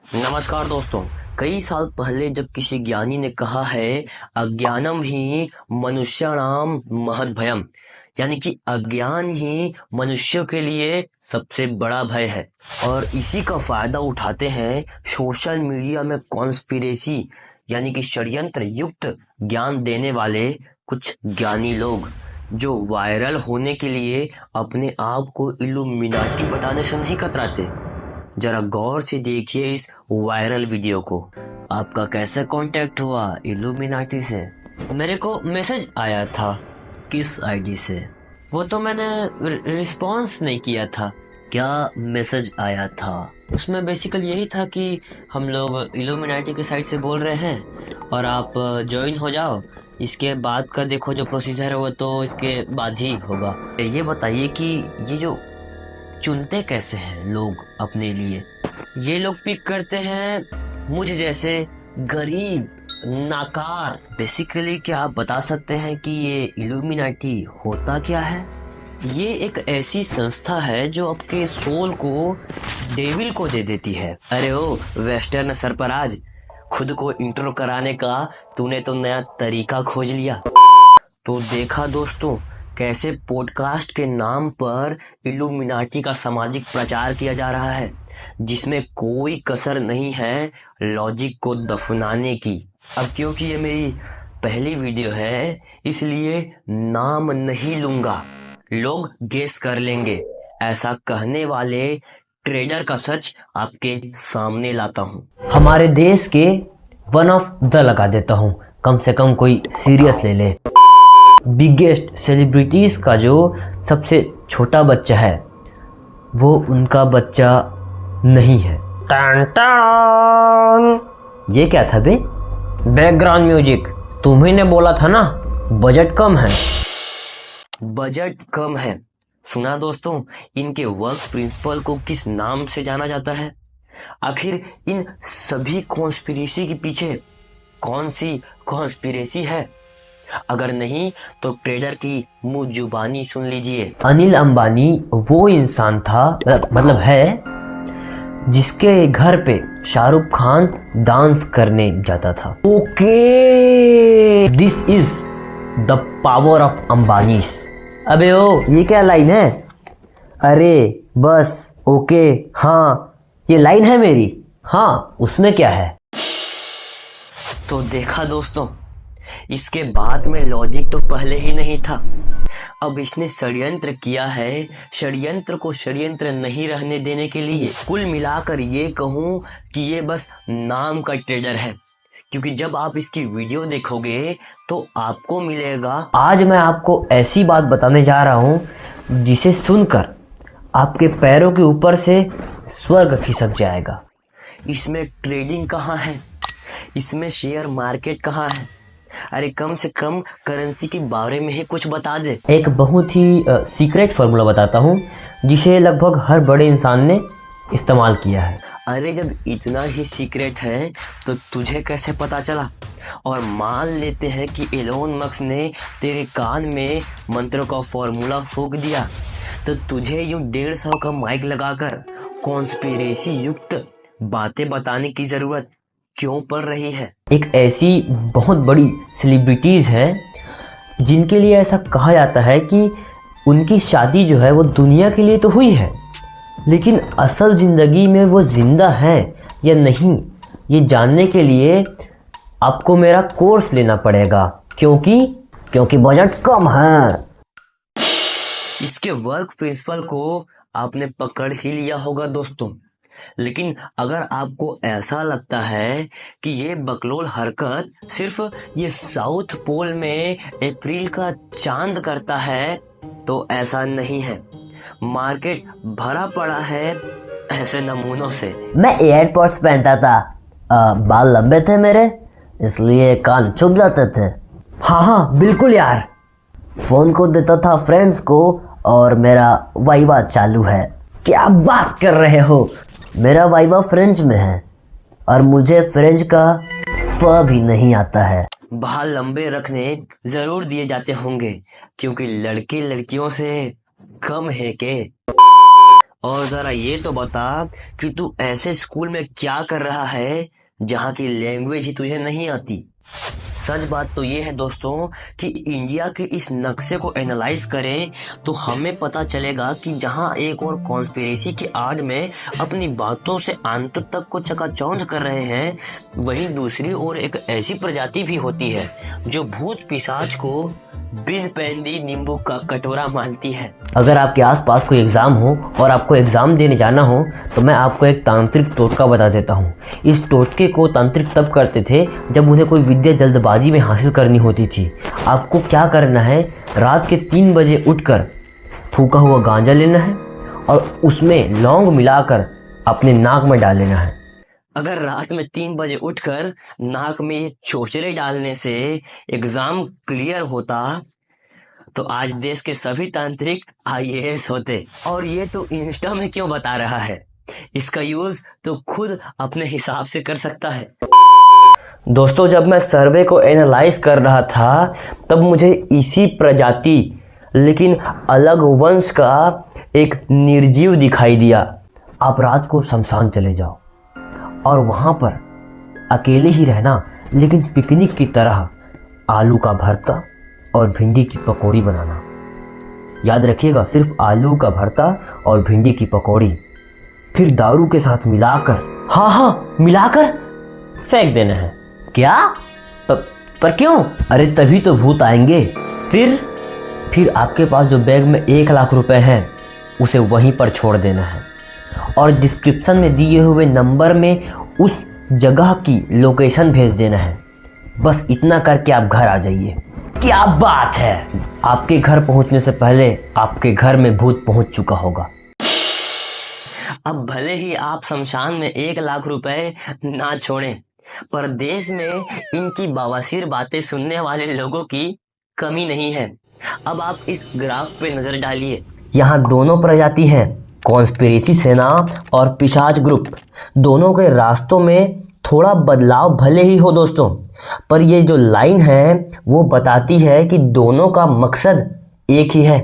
नमस्कार दोस्तों। कई साल पहले जब किसी ज्ञानी ने कहा है अज्ञानम ही मनुष्याणाम महद भयम, यानी कि अज्ञान ही मनुष्यों के लिए सबसे बड़ा भय है। और इसी का फायदा उठाते हैं सोशल मीडिया में कॉन्स्पिरेसी यानी कि षड्यंत्र युक्त ज्ञान देने वाले कुछ ज्ञानी लोग, जो वायरल होने के लिए अपने आप को इल्यूमिनाटी बताने से नहीं कतराते। जरा गौर से देखिए इस वायरल वीडियो को। आपका कैसे कांटेक्ट हुआ इल्यूमिनाटी से? मेरे को मैसेज आया था। किस आईडी से? वो तो मैंने रिस्पॉन्स नहीं किया था। क्या मैसेज आया था? उसमें बेसिकली यही था कि हम लोग इल्यूमिनाटी के साइड से बोल रहे हैं और आप ज्वाइन हो जाओ। इसके बाद का देखो जो प्रोसीजर है वो तो इसके बाद ही होगा। ये बताइए कि ये जो चुनते कैसे हैं लोग अपने लिए? ये लोग पिक करते हैं मुझ जैसे गरीब नाकार। बेसिकली क्या आप बता सकते हैं कि ये इल्यूमिनाटी होता क्या है? ये एक ऐसी संस्था है जो आपके सोल को डेविल को दे देती है। अरे ओ वेस्टर्न सरपराज, खुद को इंट्रो कराने का तूने तो नया तरीका खोज लिया। तो देखा दोस्तों, कैसे पॉडकास्ट के नाम पर इल्यूमिनाटी का सामाजिक प्रचार किया जा रहा है, जिसमें कोई कसर नहीं है लॉजिक को दफनाने की। अब क्योंकि ये मेरी पहली वीडियो है इसलिए नाम नहीं लूंगा, लोग गेस कर लेंगे। ऐसा कहने वाले ट्रेडर का सच आपके सामने लाता हूँ। हमारे देश के वन ऑफ द लगा देता हूँ, कम से कम कोई सीरियस ले ले। बिगेस्ट सेलिब्रिटीज का जो सबसे छोटा बच्चा है वो उनका बच्चा नहीं है। टान टान। ये क्या था बे? Background music. तुम्ही ने बोला था ना बजट कम है। बजट कम है। सुना दोस्तों, इनके वर्क प्रिंसिपल को किस नाम से जाना जाता है? आखिर इन सभी कॉन्स्पिरेसी के पीछे कौन सी कॉन्स्पिरेसी है? अगर नहीं तो ट्रेडर की मुंह जुबानी सुन लीजिए। अनिल अंबानी वो इंसान था, मतलब है, जिसके घर पे शाहरुख खान डांस करने जाता था। Okay, this is the power of Ambanis. अबे ओ, ये क्या लाइन है? अरे बस ओके, हाँ ये लाइन है मेरी। हाँ, उसमें क्या है? तो देखा दोस्तों, इसके बाद में लॉजिक तो पहले ही नहीं था। अब इसने षड्यंत्र किया है षड्यंत्र को षड्यंत्र नहीं रहने देने के लिए। कुल मिलाकर ये कहूँ कि ये बस नाम का ट्रेडर है, क्योंकि जब आप इसकी वीडियो देखोगे तो आपको मिलेगा। आज मैं आपको ऐसी बात बताने जा रहा हूँ जिसे सुनकर आपके पैरों के ऊपर से स्वर्ग खिसक जाएगा। इसमें ट्रेडिंग कहाँ है? इसमें शेयर मार्केट कहाँ है? अरे कम से कम करेंसी के बारे में ही कुछ बता दे। एक बहुत ही सीक्रेट फार्मूला बताता हूँ जिसे लगभग हर बड़े इंसान ने इस्तेमाल किया है। अरे जब इतना ही सीक्रेट है तो तुझे कैसे पता चला? और मान लेते हैं कि एलोन मस्क ने तेरे कान में मंत्रों का फार्मूला फूंक दिया, तो तुझे यूं 150 का माइक लगाकर कॉन्स्पिरेसी युक्त बातें बताने की जरूरत क्यों पड़ रही है? एक ऐसी बहुत बड़ी सेलिब्रिटीज है जिनके लिए ऐसा कहा जाता है कि उनकी शादी जो है वो दुनिया के लिए तो हुई है, लेकिन असल ज़िंदगी में वो जिंदा है या नहीं, ये जानने के लिए आपको मेरा कोर्स लेना पड़ेगा, क्योंकि बजट कम है। इसके वर्क प्रिंसिपल को आपने पकड़ ही लिया होगा दोस्तों। लेकिन अगर आपको ऐसा लगता है कि ये बकलोल हरकत सिर्फ ये साउथ पोल में अप्रैल का चांद करता है, तो ऐसा नहीं है। मार्केट भरा पड़ा है ऐसे नमूनों से। मैं एयरपॉड्स पहनता था, बाल लंबे थे मेरे, इसलिए कान चुभ जाते थे। हाँ बिल्कुल यार। फोन को देता था फ्रेंड्स को और मेरा वाइवा चालू है। क्या बात कर रहे हो? मेरा वाइवा फ्रेंच में है और मुझे फ्रेंच का फ भी नहीं आता है। बाल लंबे रखने जरूर दिए जाते होंगे, क्योंकि लड़के लड़कियों से कम है के। और जरा ये तो बता कि तू ऐसे स्कूल में क्या कर रहा है जहाँ की लैंग्वेज ही तुझे नहीं आती। सच बात तो ये है दोस्तों कि इंडिया के इस नक्शे को एनालाइज करें तो हमें पता चलेगा कि जहां एक और कॉन्स्पिरेसी की आड़ में अपनी बातों से आंतों तक को चकाचौंध कर रहे हैं, वहीं दूसरी ओर एक ऐसी प्रजाति भी होती है जो भूत पिशाच को बिन पैंदी नींबू का कटोरा मानती है। अगर आपके आसपास कोई एग्ज़ाम हो और आपको एग्ज़ाम देने जाना हो तो मैं आपको एक तांत्रिक टोटका बता देता हूँ। इस टोटके को तांत्रिक तब करते थे जब उन्हें कोई विद्या जल्दबाजी में हासिल करनी होती थी। आपको क्या करना है, रात के 3 बजे उठकर फूका हुआ गांजा लेना है और उसमें लौंग मिलाकर अपने नाक में डाल लेना है। अगर रात में 3 बजे उठकर नाक में ये चोचले डालने से एग्जाम क्लियर होता तो आज देश के सभी तांत्रिक IAS होते। और ये तो इंस्टा में क्यों बता रहा है, इसका यूज तो खुद अपने हिसाब से कर सकता है। दोस्तों, जब मैं सर्वे को एनालाइज कर रहा था तब मुझे इसी प्रजाति लेकिन अलग वंश का एक निर्जीव दिखाई दिया। आप रात को शमशान चले जाओ और वहाँ पर अकेले ही रहना, लेकिन पिकनिक की तरह आलू का भरता और भिंडी की पकौड़ी बनाना। याद रखिएगा, सिर्फ आलू का भरता और भिंडी की पकौड़ी, फिर दारू के साथ मिलाकर, हाँ मिलाकर फेंक देना है। क्या? पर क्यों? अरे तभी तो भूत आएंगे। फिर आपके पास जो बैग में 1 लाख रुपए है उसे वहीं पर छोड़ देना है और डिस्क्रिप्शन में दिए हुए नंबर में उस जगह की लोकेशन भेज देना है। बस इतना करके आप घर आ जाइए। क्या बात है! आपके घर पहुंचने से पहले आपके घर में भूत पहुंच चुका होगा। अब भले ही आप शमशान में 1 लाख रुपए ना छोड़ें, पर देश में इनकी बवासीर बातें सुनने वाले लोगों की कमी नहीं है। अब आप इस ग्राफ पे नजर डालिए। यहाँ दोनों प्रजाति हैं, कॉन्स्पिरेसी सेना और पिशाच ग्रुप। दोनों के रास्तों में थोड़ा बदलाव भले ही हो दोस्तों, पर ये जो लाइन है वो बताती है कि दोनों का मकसद एक ही है,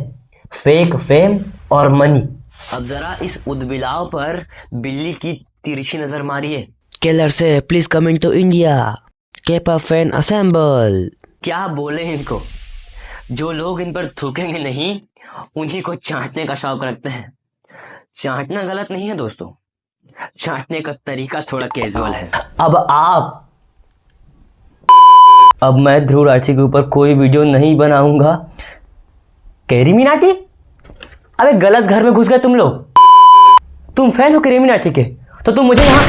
फेक फेम और मनी। अब जरा इस उद्बिलाव पर बिल्ली की तिरछी नजर मारिए। केलर से please come in to India, केपा फैन असेंबल। क्या बोले इनको, जो लोग इन पर थूकेंगे नहीं उन्हीं को चाटने का शौक रखते हैं। चाटना गलत नहीं है दोस्तों, चाटने का तरीका थोड़ा कैजुअल है। अब मैं ध्रुव राठी के ऊपर कोई वीडियो नहीं बनाऊंगा। कैरी मिनाटी, अबे गलत घर में घुस गए तुम लोग। तुम फैन हो कैरी मिनाटी के तो तुम मुझे यहाँ